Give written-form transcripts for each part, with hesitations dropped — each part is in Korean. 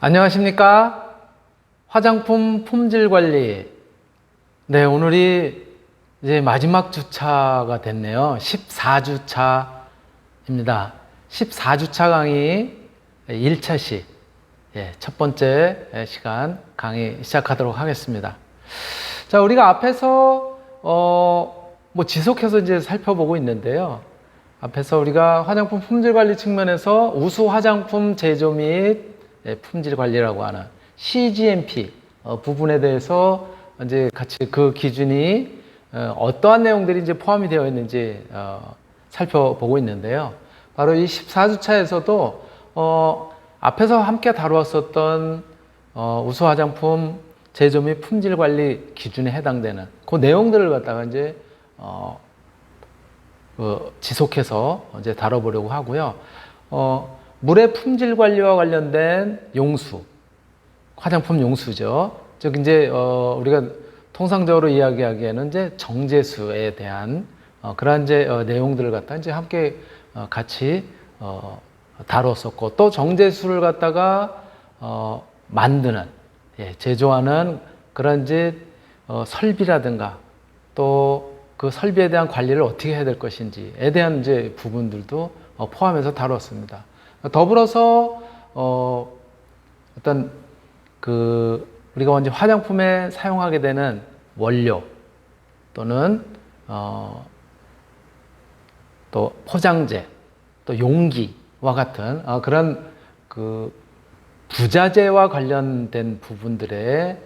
안녕하십니까? 화장품 품질 관리. 네, 오늘이 이제 마지막 주차가 됐네요. 14주차입니다. 14주차 강의 1차 시, 첫 번째 시간 강의 시작하도록 하겠습니다. 자, 우리가 앞에서, 지속해서 이제 살펴보고 있는데요. 앞에서 우리가 화장품 품질 관리 측면에서 우수 화장품 제조 및 품질 관리라고 하는 CGMP 부분에 대해서 이제 같이 그 기준이 어떠한 내용들이 이제 포함이 되어 있는지 살펴보고 있는데요. 바로 이 14주차에서도 앞에서 함께 다루었었던 우수 화장품 제조 및 품질 관리 기준에 해당되는 그 내용들을 갖다가 이제 지속해서 이제 다뤄보려고 하고요. 물의 품질 관리와 관련된 용수, 화장품 용수죠. 즉 이제 우리가 통상적으로 이야기하기에는 이제 정제수에 대한 그러한 이제 내용들을 갖다 이제 함께 같이 다뤘었고, 또 정제수를 갖다가 만드는, 제조하는 그런 이제 설비라든가 또 그 설비에 대한 관리를 어떻게 해야 될 것인지에 대한 이제 부분들도 포함해서 다뤘습니다. 더불어서 어떤 우리가 먼저 화장품에 사용하게 되는 원료 또는 또 포장재, 또 용기와 같은 그런 부자재와 관련된 부분들의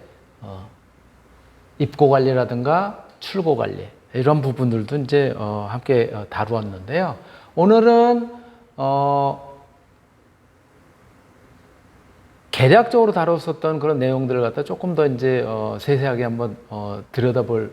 입고 관리라든가 출고 관리, 이런 부분들도 이제 함께 다루었는데요. 오늘은 개략적으로 다뤘었던 그런 내용들을 갖다 조금 더 이제 세세하게 한번 들여다볼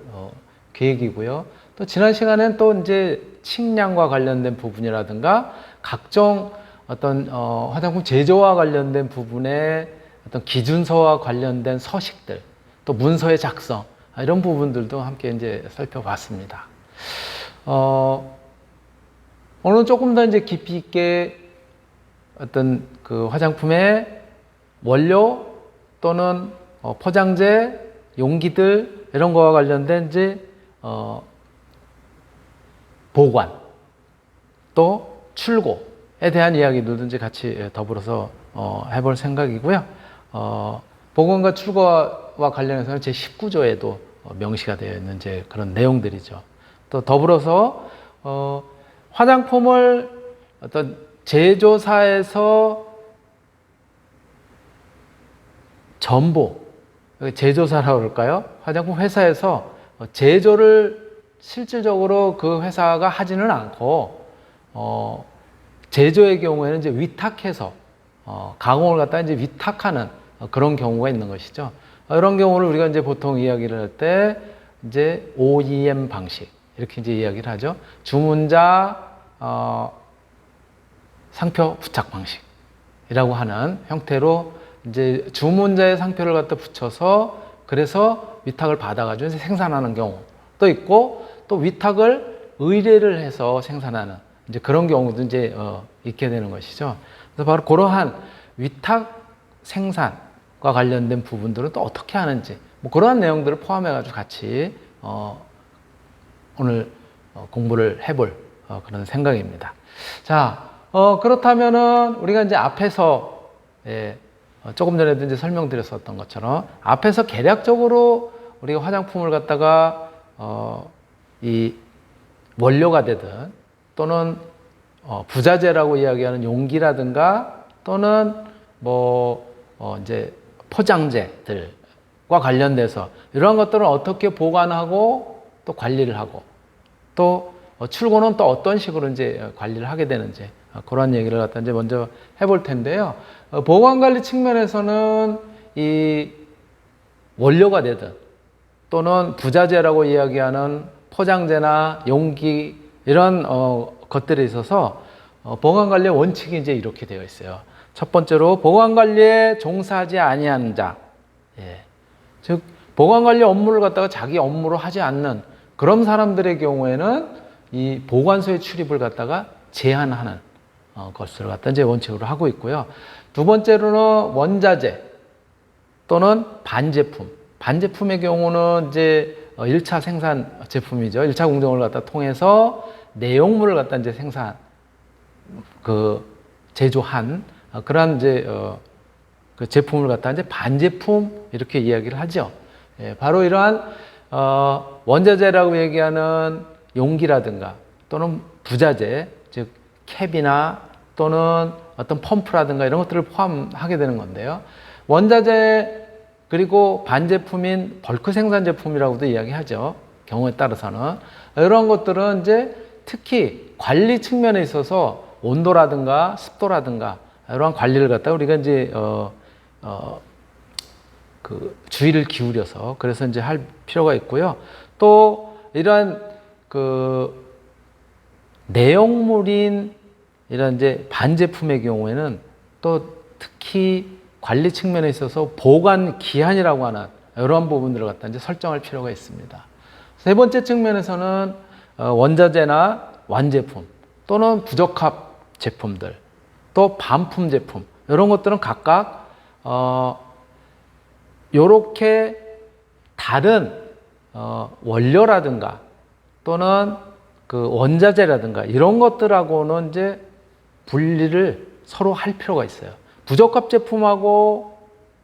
계획이고요. 또 지난 시간엔 또 이제 식량과 관련된 부분이라든가 각종 어떤 화장품 제조와 관련된 부분의 어떤 기준서와 관련된 서식들, 또 문서의 작성, 이런 부분들도 함께 이제 살펴봤습니다. 오늘은 조금 더 이제 깊이 있게 어떤 그 화장품의 원료 또는 포장재, 용기들, 이런 거와 관련된 이제 보관, 또 출고에 대한 이야기들도 이제 같이 더불어서 해볼 생각이고요. 보관과 출고와 관련해서는 제19조에도 명시가 되어 있는 이제 그런 내용들이죠. 또 더불어서 화장품을 어떤 제조사에서 전부, 제조사라고 그럴까요? 화장품 회사에서 제조를 실질적으로 그 회사가 하지는 않고 제조의 경우에는 이제 위탁해서 가공을 갖다 이제 위탁하는 그런 경우가 있는 것이죠. 이런 경우를 우리가 이제 보통 이야기를 할 때 이제 OEM 방식, 이렇게 이제 이야기를 하죠. 주문자 상표 부착 방식이라고 하는 형태로 이제 주문자의 상표를 갖다 붙여서 그래서 위탁을 받아가지고 생산하는 경우도 있고, 또 위탁을 의뢰를 해서 생산하는 이제 그런 경우도 이제 있게 되는 것이죠. 그래서 바로 그러한 위탁 생산과 관련된 부분들은 또 어떻게 하는지, 뭐 그러한 내용들을 포함해가지고 같이 오늘 공부를 해볼 그런 생각입니다. 자, 그렇다면은 우리가 이제 앞에서 조금 전에도 이제 설명드렸었던 것처럼 앞에서 개략적으로 우리가 화장품을 갖다가 이 원료가 되든 또는 부자재라고 이야기하는 용기라든가 또는 이제 포장재들과 관련돼서 이러한 것들을 어떻게 보관하고 또 관리를 하고 또 출고는 또 어떤 식으로 이제 관리를 하게 되는지 그런 얘기를 갖다 이제 먼저 해볼 텐데요. 보관 관리 측면에서는 이 원료가 되든 또는 부자재라고 이야기하는 포장재나 용기, 이런 것들에 있어서 보관 관리의 원칙이 이제 이렇게 되어 있어요. 첫 번째로 보관 관리에 종사하지 아니하는 자, 즉 보관 관리 업무를 갖다가 자기 업무로 하지 않는 그런 사람들의 경우에는 이 보관소의 출입을 갖다가 제한하는 것을 갖다 이제 원칙으로 하고 있고요. 두 번째로는 원자재 또는 반제품. 반제품의 경우는 이제 1차 생산 제품이죠. 1차 공정을 갖다 통해서 내용물을 갖다 이제 제조한 그러한 이제 그 제품을 갖다 이제 반제품 이렇게 이야기를 하죠. 예, 바로 이러한 원자재라고 얘기하는 용기라든가 또는 부자재, 즉 캡이나 또는 어떤 펌프라든가 이런 것들을 포함하게 되는 건데요. 원자재 그리고 반제품인 벌크 생산 제품이라고도 이야기하죠. 경우에 따라서는 이런 것들은 이제 특히 관리 측면에 있어서 온도라든가 습도라든가 이러한 관리를 갖다가 우리가 이제 그 주의를 기울여서 그래서 이제 할 필요가 있고요. 또 이러한 그 내용물인 이런 이제 반제품의 경우에는 또 특히 관리 측면에 있어서 보관 기한이라고 하는 이러한 부분들을 갖다 이제 설정할 필요가 있습니다. 세 번째 측면에서는 원자재나 완제품 또는 부적합 제품들 또 반품 제품 이런 것들은 각각 요렇게 다른 원료라든가 또는 그 원자재라든가 이런 것들하고는 이제 분리를 서로 할 필요가 있어요. 부적합 제품하고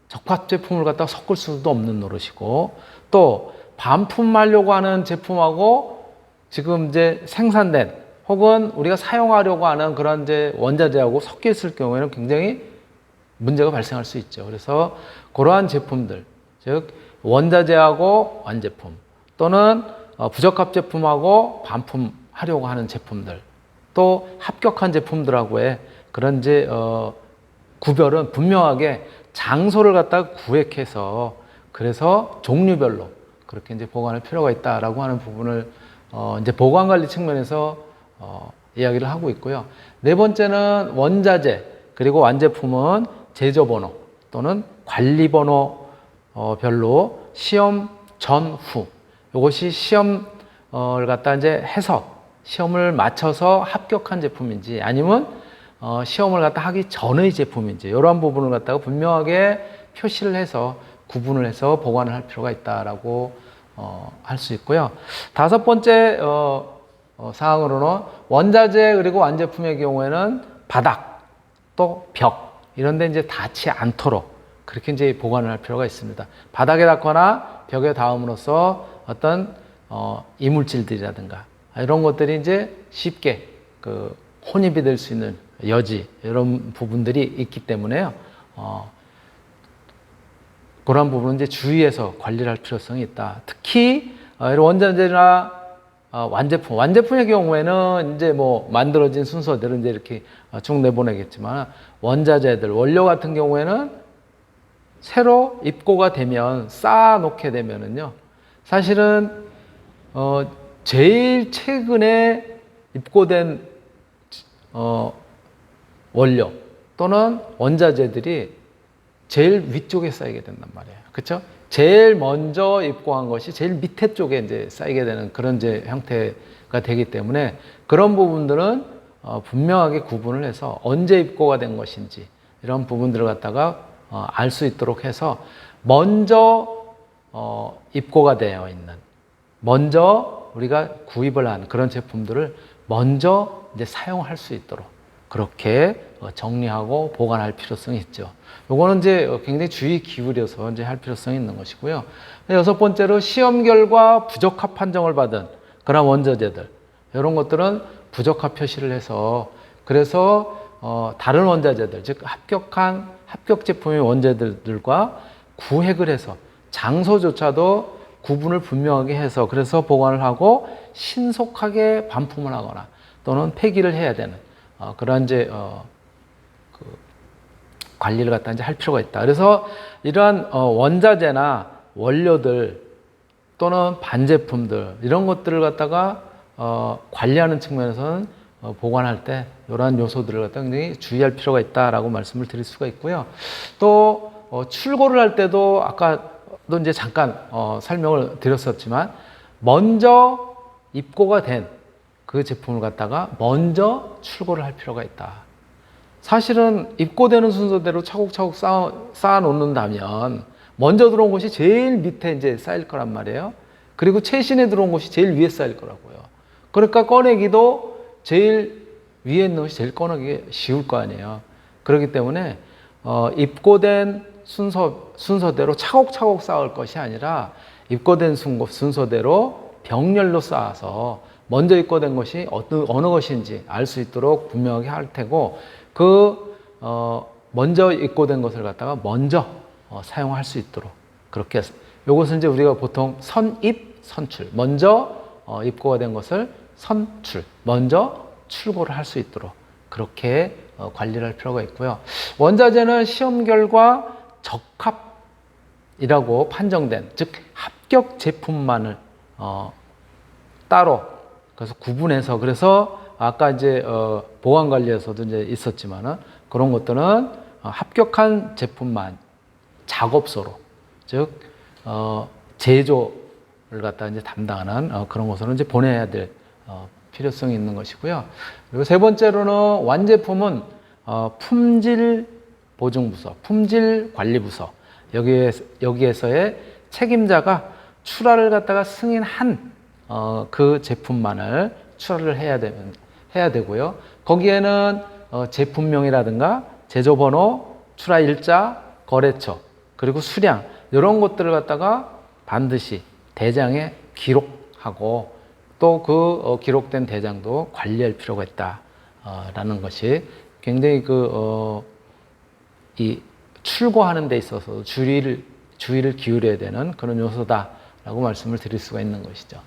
적합 제품을 갖다가 섞을 수도 없는 노릇이고 또 반품하려고 하는 제품하고 지금 이제 생산된 혹은 우리가 사용하려고 하는 그런 이제 원자재하고 섞여 있을 경우에는 굉장히 문제가 발생할 수 있죠. 그래서 그러한 제품들, 즉 원자재하고 완제품 또는 부적합 제품하고 반품하려고 하는 제품들 또 합격한 제품들하고의 그런 이제 구별은 분명하게 장소를 갖다가 구획해서 그래서 종류별로 그렇게 이제 보관할 필요가 있다라고 하는 부분을 이제 보관 관리 측면에서 이야기를 하고 있고요. 네 번째는 원자재 그리고 완제품은 제조 번호 또는 관리 번호 별로 시험 전후 이것이 시험을 갖다 이제 해서 시험을 마쳐서 합격한 제품인지 아니면 시험을 갖다 하기 전의 제품인지 이러한 부분을 갖다가 분명하게 표시를 해서 구분을 해서 보관을 할 필요가 있다라고 할 수 있고요. 다섯 번째 사항으로는 원자재 그리고 완제품의 경우에는 바닥 또 벽 이런 데 이제 닿지 않도록 그렇게 이제 보관을 할 필요가 있습니다. 바닥에 닿거나 벽에 닿음으로써 어떤 이물질들이라든가 이런 것들이 이제 쉽게 그 혼입이 될 수 있는 여지 이런 부분들이 있기 때문에요. 그런 부분은 이제 주의해서 관리를 할 필요성이 있다. 특히 이런 원자재나 완제품의 경우에는 이제 뭐 만들어진 순서대로 이제 이렇게 쭉 내보내겠지만 원자재들 원료 같은 경우에는 새로 입고가 되면 쌓아 놓게 되면은요 사실은 제일 최근에 입고된 원료 또는 원자재들이 제일 위쪽에 쌓이게 된단 말이에요. 그렇죠? 제일 먼저 입고한 것이 제일 밑에 쪽에 이제 쌓이게 되는 그런 이제 형태가 되기 때문에 그런 부분들은 분명하게 구분을 해서 언제 입고가 된 것인지 이런 부분들을 갖다가 알 수 있도록 해서 먼저 입고가 되어 있는 먼저 우리가 구입을 한 그런 제품들을 먼저 이제 사용할 수 있도록 그렇게 정리하고 보관할 필요성이 있죠. 요거는 이제 굉장히 주의 기울여서 이제 할 필요성이 있는 것이고요. 여섯 번째로 시험 결과 부적합 판정을 받은 그런 원자재들 이런 것들은 부적합 표시를 해서 그래서 다른 원자재들 즉 합격 제품의 원자재들과 구획을 해서 장소조차도 구분을 분명하게 해서 그래서 보관을 하고 신속하게 반품을 하거나 또는 폐기를 해야 되는 그런 이제 관리를 갖다 이제 할 필요가 있다. 그래서 이러한 원자재나 원료들 또는 반제품들 이런 것들을 갖다가 관리하는 측면에서는 보관할 때 이러한 요소들을 갖다 굉장히 주의할 필요가 있다라고 말씀을 드릴 수가 있고요. 또 출고를 할 때도 아까도 이제 잠깐 설명을 드렸었지만 먼저 입고가 된 그 제품을 갖다가 먼저 출고를 할 필요가 있다. 사실은 입고되는 순서대로 차곡차곡 쌓아 놓는다면 먼저 들어온 것이 제일 밑에 이제 쌓일 거란 말이에요. 그리고 최신에 들어온 것이 제일 위에 쌓일 거라고요. 그러니까 꺼내기도 제일 위에 있는 것이 제일 꺼내기 쉬울 거 아니에요. 그렇기 때문에 입고된 순서대로 차곡차곡 쌓을 것이 아니라 입고된 순서대로 병렬로 쌓아서 먼저 입고된 것이 어느 것인지 알 수 있도록 분명하게 할 테고, 먼저 입고된 것을 갖다가 먼저 사용할 수 있도록 그렇게 해서, 이것은 이제 우리가 보통 선입, 선출, 먼저 입고가 된 것을 선출, 먼저 출고를 할 수 있도록 그렇게 관리를 할 필요가 있고요. 원자재는 시험 결과 적합이라고 판정된, 즉 합격 제품만을 따로 그래서 구분해서, 그래서 아까 이제 보관 관리에서도 이제 있었지만은 그런 것들은 합격한 제품만 작업소로, 즉 제조를 갖다 이제 담당하는 그런 곳으로 이제 보내야 될 필요성이 있는 것이고요. 그리고 세 번째로는 완제품은 품질 보증부서, 품질 관리부서, 여기에서의 책임자가 출하를 갖다가 승인한 그 제품만을 출하를 해야 되고요. 거기에는 제품명이라든가 제조번호, 출하일자, 거래처, 그리고 수량, 이런 것들을 갖다가 반드시 대장에 기록하고, 또 그 기록된 대장도 관리할 필요가 있다라는 것이 굉장히 이 출고하는 데 있어서 주의를 기울여야 되는 그런 요소다라고 말씀을 드릴 수가 있는 것이죠.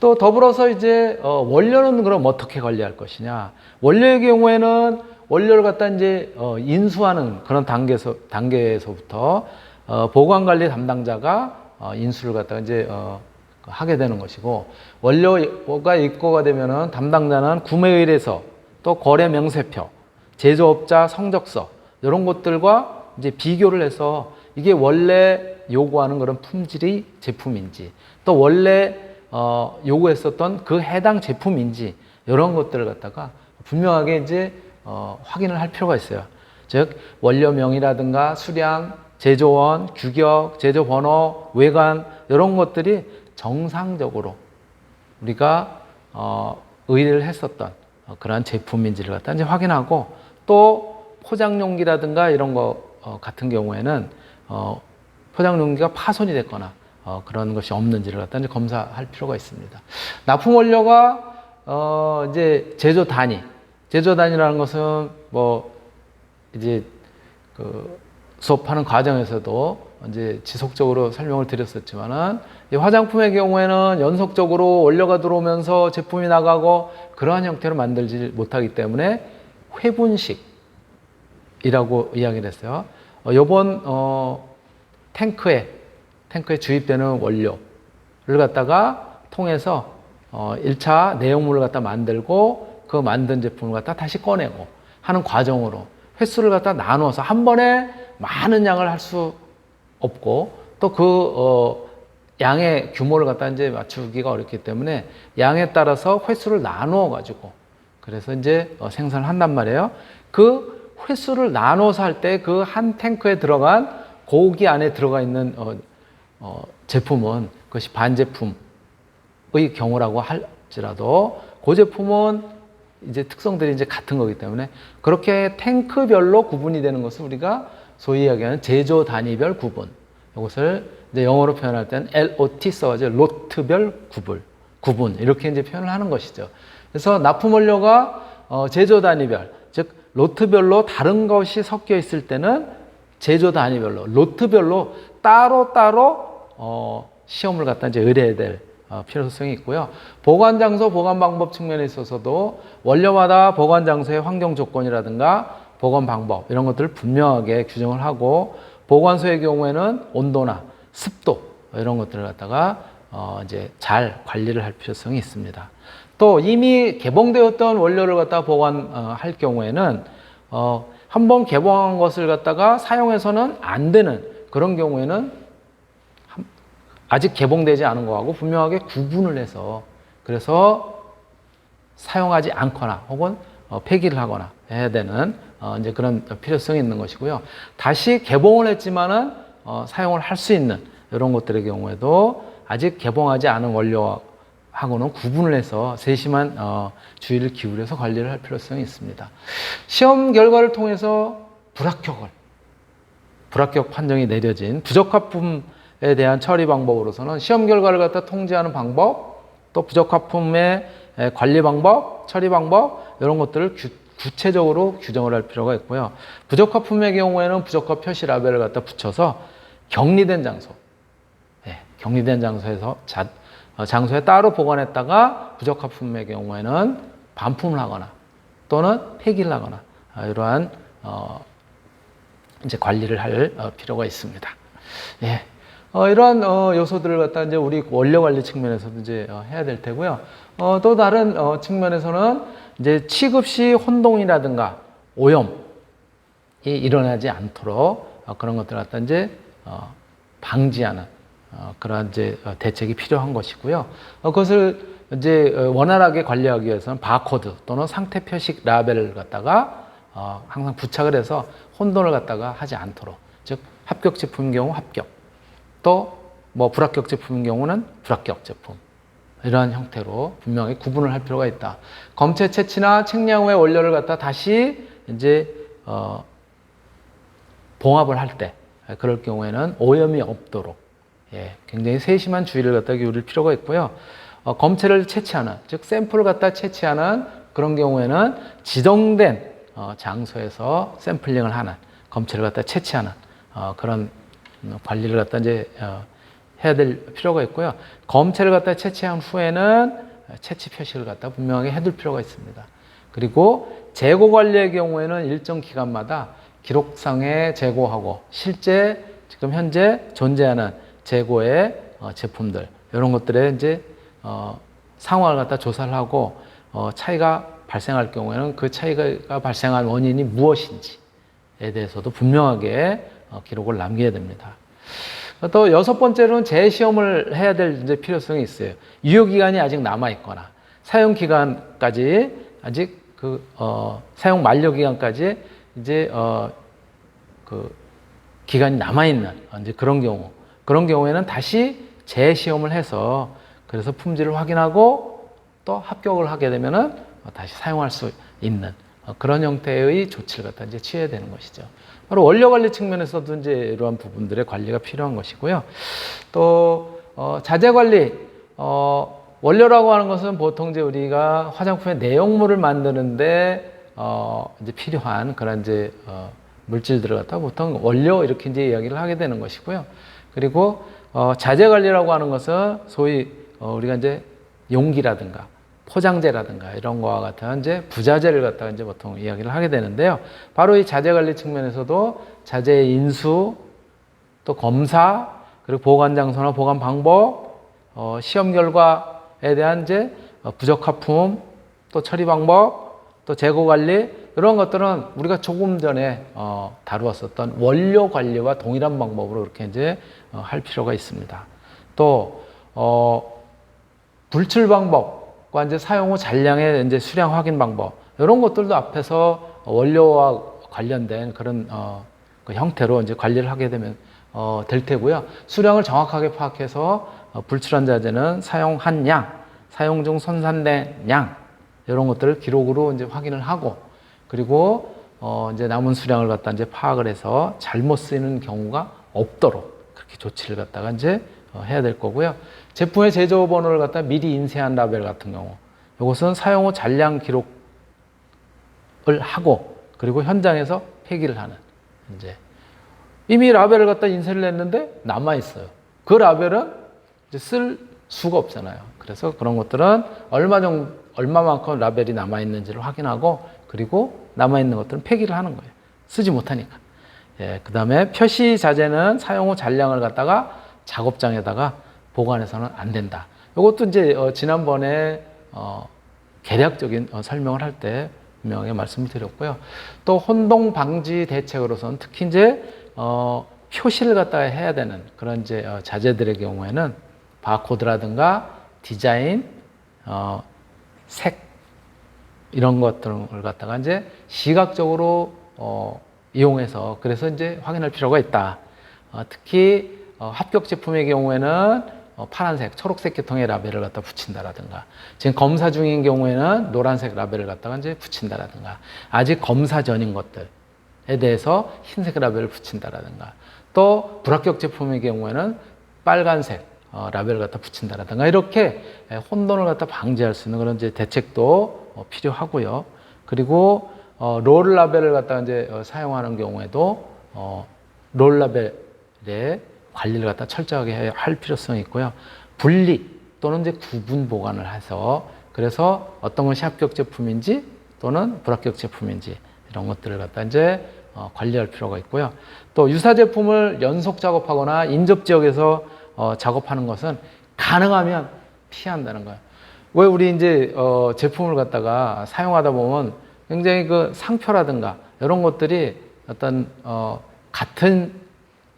또 더불어서 이제 원료는 그럼 어떻게 관리할 것이냐? 원료의 경우에는 원료를 갖다 이제 인수하는 그런 단계에서부터 보관관리 담당자가 인수를 갖다가 이제 하게 되는 것이고, 원료가 입고가 되면은 담당자는 구매의뢰서, 또 거래 명세표, 제조업자 성적서, 이런 것들과 이제 비교를 해서 이게 원래 요구하는 그런 품질이 제품인지, 또 원래 요구했었던 그 해당 제품인지, 이런 것들을 갖다가 분명하게 이제 확인을 할 필요가 있어요. 즉 원료명이라든가 수량, 제조원, 규격, 제조번호, 외관, 이런 것들이 정상적으로 우리가 의뢰를 했었던 그러한 제품인지를 갖다 이제 확인하고, 또 포장용기라든가 이런 거 같은 경우에는 포장용기가 파손이 됐거나 그런 것이 없는지를 갖다 이제 검사할 필요가 있습니다. 납품 원료가 이제 제조 단위라는 것은 뭐 이제 수업하는 과정에서도 이제 지속적으로 설명을 드렸었지만은, 이 화장품의 경우에는 연속적으로 원료가 들어오면서 제품이 나가고 그러한 형태로 만들지 못하기 때문에 회분식이라고 이야기를 했어요. 요번 탱크에 주입되는 원료를 갖다가 통해서 1차 내용물을 갖다 만들고, 그 만든 제품을 갖다 다시 꺼내고 하는 과정으로 횟수를 갖다 나눠서 한 번에 많은 양을 할 수 없고, 또 그 양의 규모를 갖다 이제 맞추기가 어렵기 때문에 양에 따라서 횟수를 나누어 가지고, 그래서 이제 생산을 한단 말이에요. 그 횟수를 나눠서 할 때 그 한 탱크에 들어간 고기 안에 들어가 있는 제품은 그것이 반제품의 경우라고 할지라도, 그 제품은 이제 특성들이 이제 같은 거기 때문에 그렇게 탱크별로 구분이 되는 것을 우리가 소위 이야기하는 제조 단위별 구분, 이것을 이제 영어로 표현할 때는 LOT 써가지고 로트별 구분, 이렇게 이제 표현을 하는 것이죠. 그래서 납품 원료가 제조 단위별, 즉 로트별로 다른 것이 섞여 있을 때는 제조 단위별로, 로트별로 따로 시험을 갖다 이제 의뢰해야 될 필요성이 있고요. 보관 장소, 보관 방법 측면에 있어서도 원료마다 보관 장소의 환경 조건이라든가 보관 방법, 이런 것들을 분명하게 규정을 하고, 보관소의 경우에는 온도나 습도, 이런 것들을 갖다가 이제 잘 관리를 할 필요성이 있습니다. 또 이미 개봉되었던 원료를 갖다가 보관할 경우에는 한번 개봉한 것을 갖다가 사용해서는 안 되는 그런 경우에는 아직 개봉되지 않은 거하고 분명하게 구분을 해서, 그래서 사용하지 않거나 혹은 폐기를 하거나 해야 되는 이제 그런 필요성이 있는 것이고요. 다시 개봉을 했지만은 사용을 할 수 있는 이런 것들의 경우에도 아직 개봉하지 않은 원료하고는 구분을 해서 세심한 주의를 기울여서 관리를 할 필요성이 있습니다. 시험 결과를 통해서 불합격 판정이 내려진 부적합품에 대한 처리 방법으로서는 시험 결과를 갖다 통제하는 방법, 또 부적합품의 관리 방법, 처리 방법 이런 것들을 구체적으로 규정을 할 필요가 있고요. 부적합품의 경우에는 부적합 표시 라벨을 갖다 붙여서 격리된 장소, 격리된 장소에서 장소에 따로 보관했다가 부적합품의 경우에는 반품을 하거나 또는 폐기를 하거나 이러한 이제 관리를 할 필요가 있습니다. 예. 이러한 요소들을 갖다 이제 우리 원료 관리 측면에서도 이제 해야 될 테고요. 또 다른 측면에서는 이제 취급 시 혼동이라든가 오염이 일어나지 않도록 그런 것들을 갖다 이제 방지하는 그러한 이제 대책이 필요한 것이고요. 그것을 이제 원활하게 관리하기 위해서는 바코드 또는 상태 표식 라벨을 갖다가 항상 부착을 해서 혼돈을 갖다가 하지 않도록, 즉 합격 제품인 경우 합격, 또 뭐 불합격 제품인 경우는 불합격 제품, 이러한 형태로 분명히 구분을 할 필요가 있다. 검체 채취나 책량 후의 원료를 갖다 다시 이제 봉합을 할 때 그럴 경우에는 오염이 없도록 굉장히 세심한 주의를 갖다 기울일 필요가 있고요. 검체를 채취하는, 즉 샘플을 갖다 채취하는 그런 경우에는 지정된 장소에서 샘플링을 하는, 검체를 갖다 채취하는 그런 관리를 갖다 이제 해야 될 필요가 있고요. 검체를 갖다 채취한 후에는 채취 표시를 갖다 분명하게 해둘 필요가 있습니다. 그리고 재고 관리의 경우에는 일정 기간마다 기록상에 재고하고 실제 지금 현재 존재하는 재고의 제품들 이런 것들의 이제 상황을 갖다 조사를 하고 차이가 발생할 경우에는 그 차이가 발생한 원인이 무엇인지에 대해서도 분명하게 기록을 남겨야 됩니다. 또 여섯 번째로는 재시험을 해야 될 이제 필요성이 있어요. 유효기간이 아직 남아있거나 사용기간까지 아직 사용 만료기간까지 이제 기간이 남아있는 이제 그런 경우에는 다시 재시험을 해서 그래서 품질을 확인하고 또 합격을 하게 되면은 다시 사용할 수 있는 그런 형태의 조치를 갖다 이제 취해야 되는 것이죠. 바로 원료 관리 측면에서도 이제 이러한 부분들의 관리가 필요한 것이고요. 또 자재 관리, 원료라고 하는 것은 보통 이제 우리가 화장품의 내용물을 만드는데 이제 필요한 그런 이제 물질들을 갖다 보통 원료 이렇게 이제 이야기를 하게 되는 것이고요. 그리고 자재 관리라고 하는 것은 소위 우리가 이제 용기라든가 포장재라든가 이런 거와 같은 이제 부자재를 갖다가 이제 보통 이야기를 하게 되는데요. 바로 이 자재 관리 측면에서도 자재의 인수, 또 검사, 그리고 보관 장소나 보관 방법, 시험 결과에 대한 이제 부적합품, 또 처리 방법, 또 재고 관리 이런 것들은 우리가 조금 전에 다루었었던 원료 관리와 동일한 방법으로 이렇게 이제 할 필요가 있습니다. 또 불출 방법. 이제 사용 후 잔량의 이제 수량 확인 방법 이런 것들도 앞에서 원료와 관련된 그런 그 형태로 이제 관리를 하게 되면 될 테고요. 수량을 정확하게 파악해서 불출한 자재는 사용한 양, 사용 중 손산된 양 이런 것들을 기록으로 이제 확인을 하고 그리고 이제 남은 수량을 갖다 이제 파악을 해서 잘못 쓰이는 경우가 없도록 그렇게 조치를 갖다가 이제 해야 될 거고요. 제품의 제조 번호를 갖다 미리 인쇄한 라벨 같은 경우, 이것은 사용 후 잔량 기록을 하고 그리고 현장에서 폐기를 하는 이제 이미 라벨을 갖다 인쇄를 했는데 남아 있어요. 그 라벨은 이제 쓸 수가 없잖아요. 그래서 그런 것들은 얼마만큼 라벨이 남아 있는지를 확인하고 그리고 남아 있는 것들은 폐기를 하는 거예요. 쓰지 못하니까. 그다음에 표시 자재는 사용 후 잔량을 갖다가 작업장에다가 보관해서는 안 된다. 이것도 이제 지난번에 개략적인 설명을 할 때 분명히 말씀을 드렸고요. 또 혼동 방지 대책으로서는 특히 이제 표시를 갖다가 해야 되는 그런 이제 자재들의 경우에는 바코드라든가 디자인, 색 이런 것들을 갖다가 이제 시각적으로 이용해서 그래서 이제 확인할 필요가 있다. 특히 합격 제품의 경우에는 파란색, 초록색 계통의 라벨을 갖다 붙인다라든가, 지금 검사 중인 경우에는 노란색 라벨을 갖다가 이제 붙인다라든가, 아직 검사 전인 것들에 대해서 흰색 라벨을 붙인다라든가, 또 불합격 제품의 경우에는 빨간색 라벨을 갖다 붙인다라든가, 이렇게 혼돈을 갖다 방지할 수 있는 그런 이제 대책도 필요하고요. 그리고 롤 라벨을 갖다가 이제 사용하는 경우에도 롤 라벨의 관리를 갖다 철저하게 할 필요성이 있고요. 분리 또는 이제 구분 보관을 해서 그래서 어떤 것이 합격 제품인지 또는 불합격 제품인지 이런 것들을 갖다 이제 관리할 필요가 있고요. 또 유사 제품을 연속 작업하거나 인접 지역에서 작업하는 것은 가능하면 피한다는 거예요. 왜 우리 이제 제품을 갖다가 사용하다 보면 굉장히 그 상표라든가 이런 것들이 어떤 같은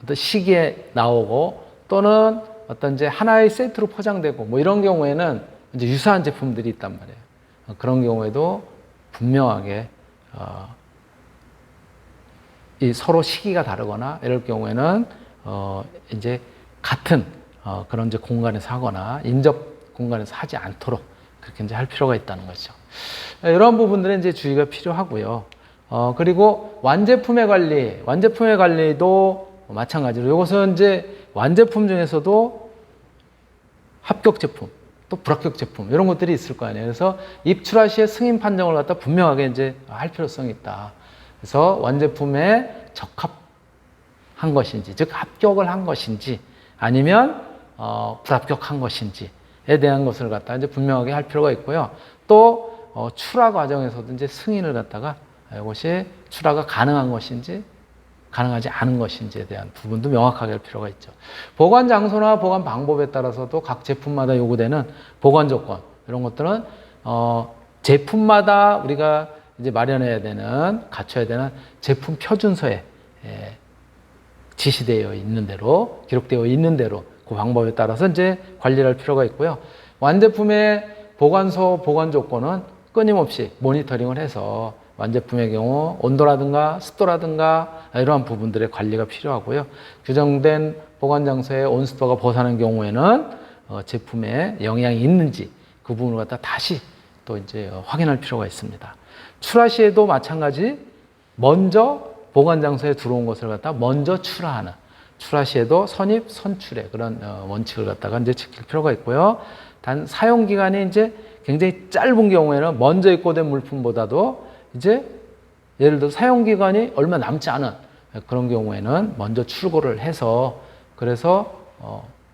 어떤 시기에 나오고 또는 어떤 이제 하나의 세트로 포장되고 뭐 이런 경우에는 이제 유사한 제품들이 있단 말이에요. 그런 경우에도 분명하게 이 서로 시기가 다르거나 이럴 경우에는 이제 같은 그런 이제 공간에서 하거나 인접 공간에서 하지 않도록 그렇게 이제 할 필요가 있다는 거죠. 이런 부분들은 이제 주의가 필요하고요. 그리고 완제품의 관리도 마찬가지로 이것은 이제 완제품 중에서도 합격 제품 또 불합격 제품 이런 것들이 있을 거 아니에요. 그래서 입출하 시에 승인 판정을 갖다 분명하게 이제 할 필요성이 있다. 그래서 완제품에 적합한 것인지, 즉 합격을 한 것인지 아니면 불합격한 것인지에 대한 것을 갖다 이제 분명하게 할 필요가 있고요. 또 출하 과정에서도 이제 승인을 갖다가 이것이 출하가 가능한 것인지 가능하지 않은 것인지에 대한 부분도 명확하게 할 필요가 있죠. 보관 장소나 보관 방법에 따라서도 각 제품마다 요구되는 보관 조건 이런 것들은 제품마다 우리가 이제 마련해야 되는 갖춰야 되는 제품 표준서에 지시되어 있는 대로 기록되어 있는 대로 그 방법에 따라서 이제 관리를 할 필요가 있고요. 완제품의 보관소 보관 조건은 끊임없이 모니터링을 해서 완제품의 경우 온도라든가 습도라든가 이러한 부분들의 관리가 필요하고요. 규정된 보관 장소에 온습도가 벗어나는 경우에는 제품에 영향이 있는지 그 부분을 갖다 다시 또 이제 확인할 필요가 있습니다. 출하 시에도 마찬가지 먼저 보관 장소에 들어온 것을 갖다 먼저 출하하는 출하 시에도 선입 선출의 그런 원칙을 갖다가 이제 지킬 필요가 있고요. 단 사용 기간이 이제 굉장히 짧은 경우에는 먼저 입고된 물품보다도 이제 예를 들어 사용 기간이 얼마 남지 않은 그런 경우에는 먼저 출고를 해서 그래서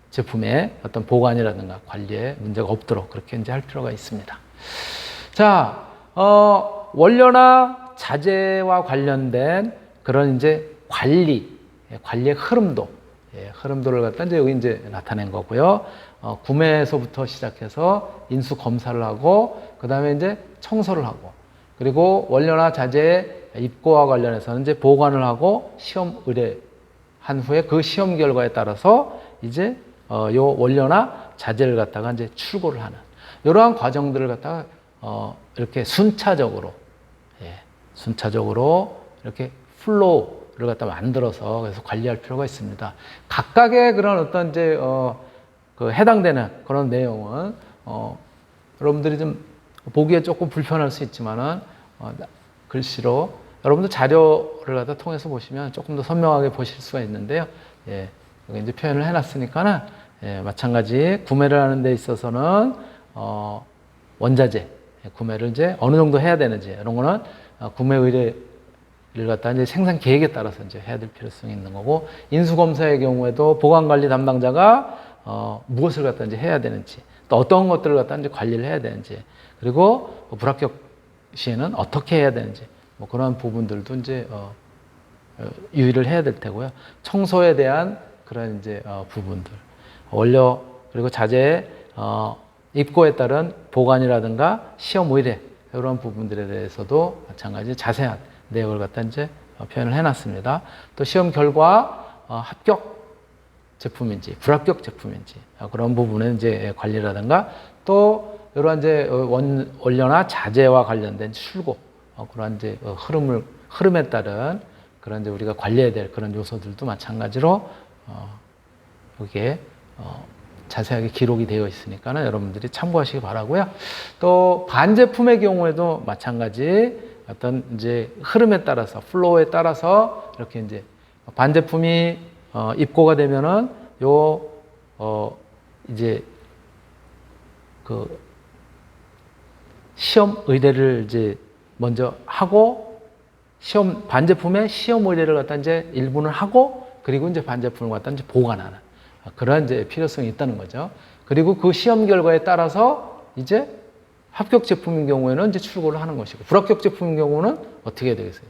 제품의 어떤 보관이라든가 관리에 문제가 없도록 그렇게 이제 할 필요가 있습니다. 자, 원료나 자재와 관련된 그런 이제 관리의 흐름도를 갖다 이제 여기 이제 나타낸 거고요. 구매에서부터 시작해서 인수 검사를 하고 그 다음에 이제 청소를 하고 그리고 원료나 자재의 입고와 관련해서는 이제 보관을 하고 시험 의뢰한 후에 그 시험 결과에 따라서 이제 요 원료나 자재를 갖다가 이제 출고를 하는 이러한 과정들을 갖다가 이렇게 순차적으로 이렇게 플로우를 갖다 만들어서 그래서 관리할 필요가 있습니다. 각각의 그런 어떤 이제 그 해당되는 그런 내용은 여러분들이 좀 보기에 조금 불편할 수 있지만은 글씨로 여러분들 자료를 갖다 통해서 보시면 조금 더 선명하게 보실 수가 있는데요. 여기 이제 표현을 해놨으니까는 마찬가지 구매를 하는 데 있어서는 원자재 구매를 이제 어느 정도 해야 되는지 이런 거는 구매 의뢰를 갖다 이제 생산 계획에 따라서 이제 해야 될 필요성이 있는 거고 인수 검사의 경우에도 보관 관리 담당자가 무엇을 갖다 이제 해야 되는지 또 어떤 것들을 갖다 이제 관리를 해야 되는지 그리고 불합격 시에는 어떻게 해야 되는지 뭐 그런 부분들도 이제 유의를 해야 될 테고요. 청소에 대한 그런 이제 부분들 원료 그리고 자재 입고에 따른 보관이라든가 시험 의뢰 이런 부분들에 대해서도 마찬가지 자세한 내용을 갖다 이제 표현을 해놨습니다. 또 시험 결과 합격 제품인지 불합격 제품인지 그런 부분에 이제 관리라든가 또 이러한 이제 원료나 자재와 관련된 출고, 그러한 이제 흐름에 따른 그런 이제 우리가 관리해야 될 그런 요소들도 마찬가지로 여기에 자세하게 기록이 되어 있으니까는 여러분들이 참고하시기 바라고요. 또 반제품의 경우에도 마찬가지 어떤 이제 흐름에 따라서 플로우에 따라서 이렇게 이제 반제품이 입고가 되면은 이제 그 시험 의뢰를 이제 먼저 하고 반제품의 시험 의뢰를 갖다 이제 일부는 하고 그리고 이제 반제품을 갖다 이제 보관하는 그런 이제 필요성이 있다는 거죠. 그리고 그 시험 결과에 따라서 이제 합격 제품인 경우에는 이제 출고를 하는 것이고 불합격 제품인 경우는 어떻게 해야 되겠어요?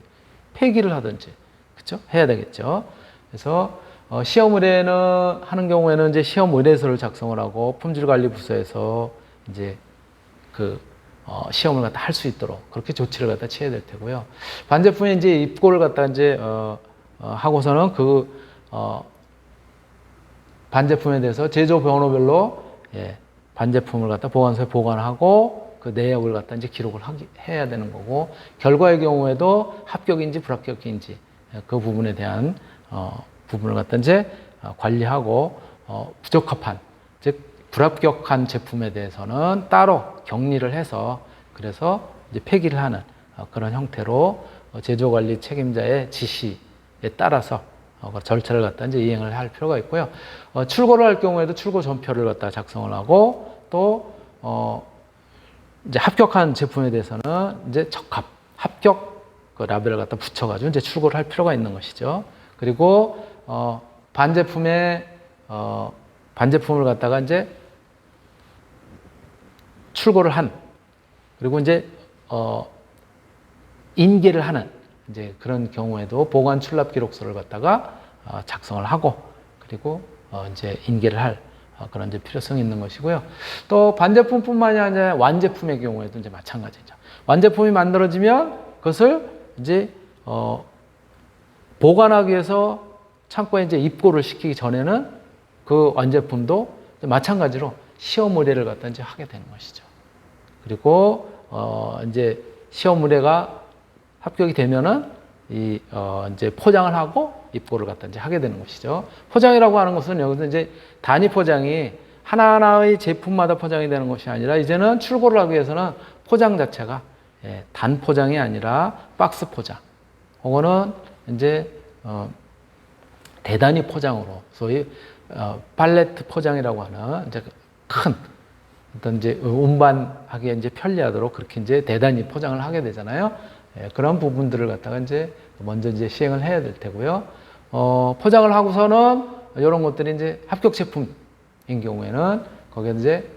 폐기를 하든지 그렇죠? 해야 되겠죠. 그래서 시험 의뢰는 하는 경우에는 이제 시험 의뢰서를 작성을 하고 품질관리부서에서 이제 그 시험을 갖다 할 수 있도록 그렇게 조치를 갖다 취해야 될 테고요. 반제품에 이제 입고를 갖다 이제 하고서는 그 반제품에 대해서 제조 번호별로 반제품을 갖다 보관소에 보관하고 그 내역을 갖다 이제 기록을 해야 되는 거고 결과의 경우에도 합격인지 불합격인지 그 부분에 대한 부분을 갖다 이제 관리하고 부적합한 즉 불합격한 제품에 대해서는 따로 격리를 해서 그래서 이제 폐기를 하는 그런 형태로 제조관리 책임자의 지시에 따라서 절차를 갖다 이제 이행을 할 필요가 있고요. 출고를 할 경우에도 출고 전표를 갖다 작성을 하고 또 이제 합격한 제품에 대해서는 이제 합격 그 라벨을 갖다 붙여가지고 이제 출고를 할 필요가 있는 것이죠. 그리고 반제품을 갖다가 이제 출고를 한 그리고 이제 인계를 하는 이제 그런 경우에도 보관 출납 기록서를 갖다가 작성을 하고 그리고 이제 인계를 할 그런 이제 필요성이 있는 것이고요. 또 반제품뿐만이 아니라 완제품의 경우에도 이제 마찬가지죠. 완제품이 만들어지면 그것을 이제 보관하기 위해서 창고에 이제 입고를 시키기 전에는 그 완제품도 마찬가지로 시험 의뢰를 갖다 이제 하게 되는 것이죠. 그리고 이제 시험 의뢰가 합격이 되면은 이제 포장을 하고 입고를 갖다 이제 하게 되는 것이죠. 포장이라고 하는 것은 여기서 이제 단위 포장이 하나하나의 제품마다 포장이 되는 것이 아니라 이제는 출고를 하기 위해서는 포장 자체가 단 포장이 아니라 박스 포장. 그거는 이제 대단위 포장으로 소위 팔레트 포장이라고 하는 이제 큰 어떤 이제 운반하기에 이제 편리하도록 그렇게 이제 대단위 포장을 하게 되잖아요. 그런 부분들을 갖다가 이제 먼저 이제 시행을 해야 될 테고요. 포장을 하고서는 이런 것들이 이제 합격 제품인 경우에는 거기에 이제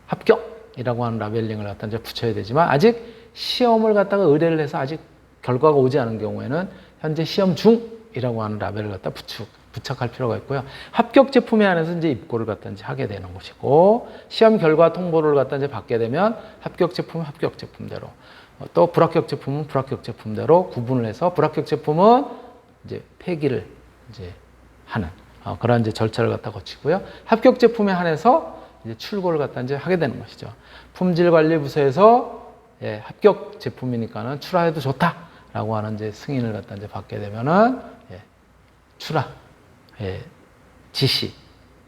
합격이라고 하는 라벨링을 갖다 이제 붙여야 되지만 아직 시험을 갖다가 의뢰를 해서 아직 결과가 오지 않은 경우에는 현재 시험 중이라고 하는 라벨을 갖다 부착할 필요가 있고요. 합격 제품에 한해서 이제 입고를 갖다 이제 하게 되는 것이고 시험 결과 통보를 갖다 이제 받게 되면 합격 제품은 합격 제품대로 또 불합격 제품은 불합격 제품대로 구분을 해서 불합격 제품은 이제 폐기를 이제 하는 그런 이제 절차를 갖다 거치고요. 합격 제품에 한해서 이제 출고를 갖다 이제 하게 되는 것이죠. 품질관리부서에서 합격 제품이니까는 출하해도 좋다라고 하는 이제 승인을 갖다 이제 받게 되면은 출하 지시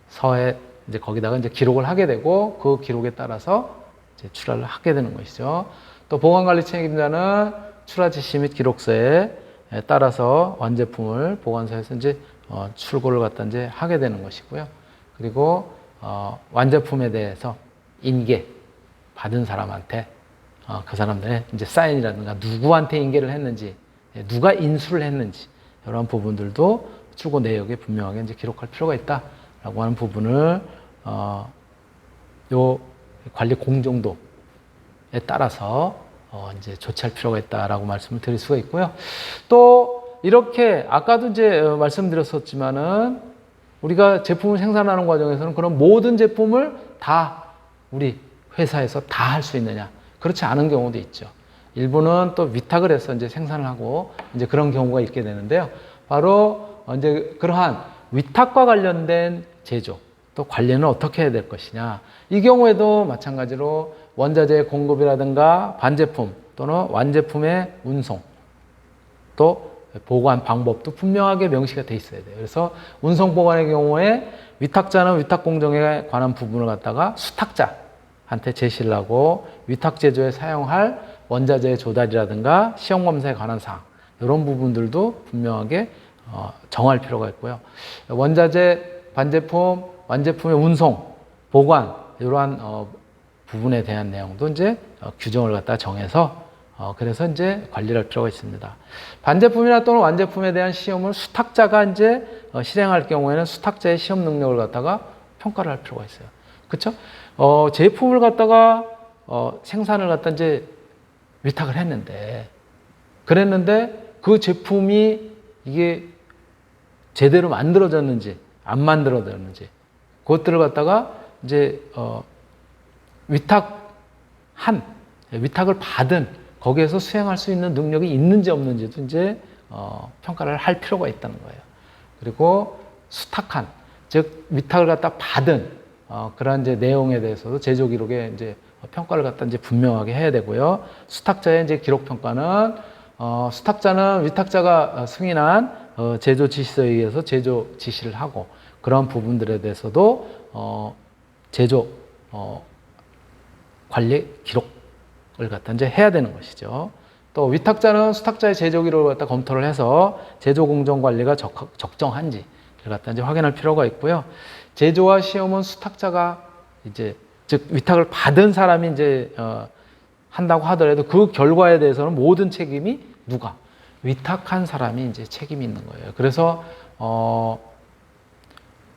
서에 이제 거기다가 이제 기록을 하게 되고 그 기록에 따라서 이제 출하를 하게 되는 것이죠. 또 보관관리 책임자는 출하 지시 및 기록서에 따라서 완제품을 보관소에서 이제 출고를 갖다 이제 하게 되는 것이고요. 그리고 완제품에 대해서 인계 받은 사람한테 그 사람들의 이제 사인이라든가 누구한테 인계를 했는지, 누가 인수를 했는지 이런 부분들도 출고 내역에 분명하게 이제 기록할 필요가 있다라고 하는 부분을 요 관리 공정도에 따라서 이제 조치할 필요가 있다라고 말씀을 드릴 수가 있고요. 또 이렇게 아까도 이제 말씀드렸었지만은 우리가 제품을 생산하는 과정에서는 그런 모든 제품을 다 우리 회사에서 다 할 수 있느냐? 그렇지 않은 경우도 있죠. 일부는 또 위탁을 해서 이제 생산을 하고 이제 그런 경우가 있게 되는데요. 바로 이제 그러한 위탁과 관련된 제조 또 관리는 어떻게 해야 될 것이냐. 이 경우에도 마찬가지로 원자재 공급이라든가 반제품 또는 완제품의 운송 또 보관 방법도 분명하게 명시가 돼 있어야 돼요. 그래서 운송 보관의 경우에 위탁자는 위탁 공정에 관한 부분을 갖다가 수탁자한테 제시를 하고 위탁 제조에 사용할 원자재의 조달이라든가 시험 검사에 관한 사항 이런 부분들도 분명하게 정할 필요가 있고요. 원자재, 반제품, 완제품의 운송, 보관 이러한 부분에 대한 내용도 이제 규정을 갖다 정해서 그래서 이제 관리를 할 필요가 있습니다. 반제품이나 또는 완제품에 대한 시험을 수탁자가 이제 실행할 경우에는 수탁자의 시험 능력을 갖다가 평가를 할 필요가 있어요. 그렇죠? 제품을 갖다가 생산을 갖다 이제 위탁을 했는데 그랬는데 그 제품이 이게 제대로 만들어졌는지 안 만들어졌는지 그것들을 갖다가 이제 위탁을 받은 거기에서 수행할 수 있는 능력이 있는지 없는지도 이제 평가를 할 필요가 있다는 거예요. 그리고 수탁한 즉 위탁을 갖다 받은 그런 이제 내용에 대해서도 제조 기록에 이제 평가를 갖다 이제 분명하게 해야 되고요. 수탁자의 이제 기록 평가는 수탁자는 위탁자가 승인한 제조 지시서에 의해서 제조 지시를 하고 그런 부분들에 대해서도 제조 관리 기록을 갖다 이제 해야 되는 것이죠. 또 위탁자는 수탁자의 제조 기록을 갖다 검토를 해서 제조 공정 관리가 적정한지를 갖다 이제 확인할 필요가 있고요. 제조와 시험은 수탁자가 이제 즉 위탁을 받은 사람이 이제 한다고 하더라도 그 결과에 대해서는 모든 책임이 누가 위탁한 사람이 이제 책임이 있는 거예요. 그래서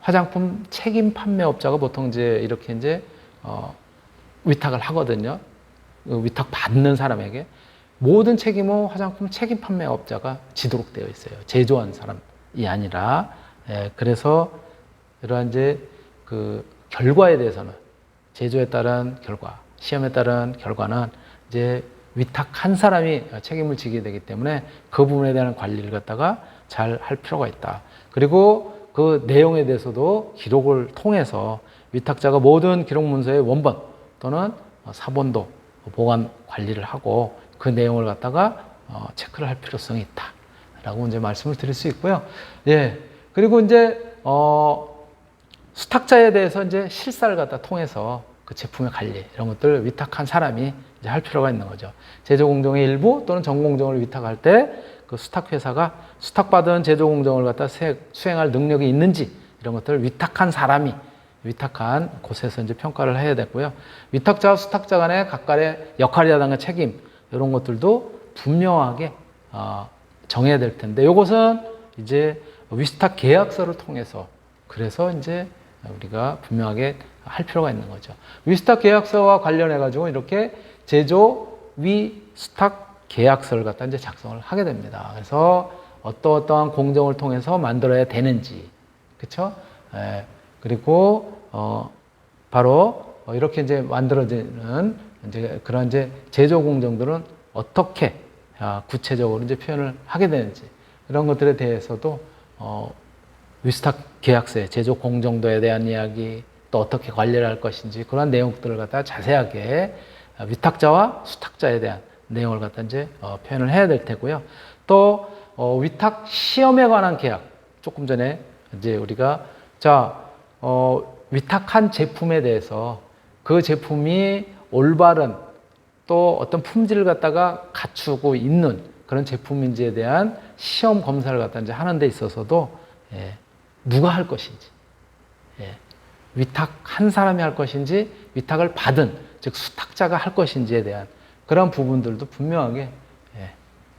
화장품 책임 판매업자가 보통 이제 이렇게 이제 위탁을 하거든요. 위탁 받는 사람에게 모든 책임은 화장품 책임 판매업자가 지도록 되어 있어요. 제조한 사람이 아니라 그래서 이러한 이제 그 결과에 대해서는 제조에 따른 결과, 시험에 따른 결과는 이제 위탁한 사람이 책임을 지게 되기 때문에 그 부분에 대한 관리를 갖다가 잘 할 필요가 있다. 그리고 그 내용에 대해서도 기록을 통해서 위탁자가 모든 기록 문서의 원본 또는 사본도 보관 관리를 하고 그 내용을 갖다가 체크를 할 필요성이 있다라고 이제 말씀을 드릴 수 있고요. 예. 그리고 이제 수탁자에 대해서 이제 실사를 갖다 통해서 그 제품의 관리 이런 것들 위탁한 사람이 이제 할 필요가 있는 거죠. 제조 공정의 일부 또는 전 공정을 위탁할 때 그 수탁 회사가 수탁받은 제조 공정을 갖다 수행할 능력이 있는지 이런 것들을 위탁한 사람이 위탁한 곳에서 이제 평가를 해야 되고요. 위탁자와 수탁자 간의 각각의 역할이라든가 책임 이런 것들도 분명하게 정해야 될 텐데 이것은 이제 위탁 계약서를 통해서 그래서 이제 우리가 분명하게 할 필요가 있는 거죠. 위탁 계약서와 관련해 가지고 이렇게 제조 위탁 계약서를 갖다 이제 작성을 하게 됩니다. 그래서 어떠한 공정을 통해서 만들어야 되는지, 그렇죠? 그리고 바로 이렇게 이제 만들어지는 이제 그런 이제 제조 공정들은 어떻게 구체적으로 이제 표현을 하게 되는지 이런 것들에 대해서도 위탁 계약서의 제조 공정도에 대한 이야기 또 어떻게 관리를 할 것인지 그런 내용들을 갖다 자세하게 위탁자와 수탁자에 대한 내용을 갖다 이제 표현을 해야 될 테고요. 또 위탁 시험에 관한 계약 조금 전에 이제 우리가 위탁한 제품에 대해서 그 제품이 올바른 또 어떤 품질을 갖다가 갖추고 있는 그런 제품인지에 대한 시험 검사를 갖다 이제 하는 데 있어서도 누가 할 것인지 위탁한 사람이 할 것인지 위탁을 받은 즉 수탁자가 할 것인지에 대한 그런 부분들도 분명하게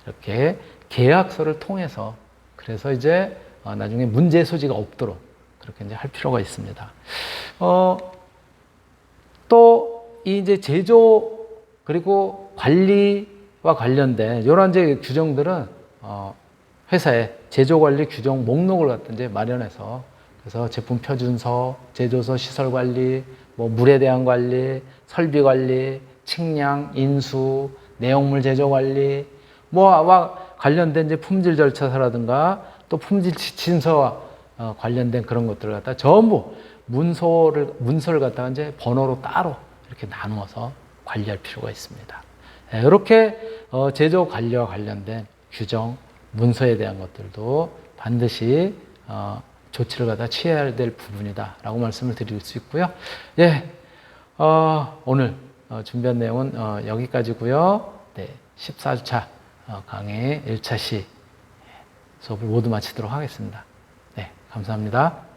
이렇게 계약서를 통해서 그래서 이제 나중에 문제 소지가 없도록 그렇게 이제 할 필요가 있습니다. 또 이 이제 제조 그리고 관리와 관련된 이런 이제 규정들은 회사에 제조 관리 규정 목록을 갖다 이제 마련해서 그래서 제품 표준서, 제조서 시설 관리, 뭐 물에 대한 관리, 설비 관리, 측량, 인수, 내용물 제조 관리, 뭐와 관련된 이제 품질 절차서라든가 또 품질 지침서와 관련된 그런 것들을 갖다 전부 문서를 갖다가 이제 번호로 따로 이렇게 나누어서 관리할 필요가 있습니다. 이렇게 제조 관리와 관련된 규정, 문서에 대한 것들도 반드시 조치를 갖다 취해야 될 부분이다라고 말씀을 드릴 수 있고요. 예, 오늘 준비한 내용은 여기까지고요. 네, 14주차 강의 1차 시 수업을 모두 마치도록 하겠습니다. 네, 감사합니다.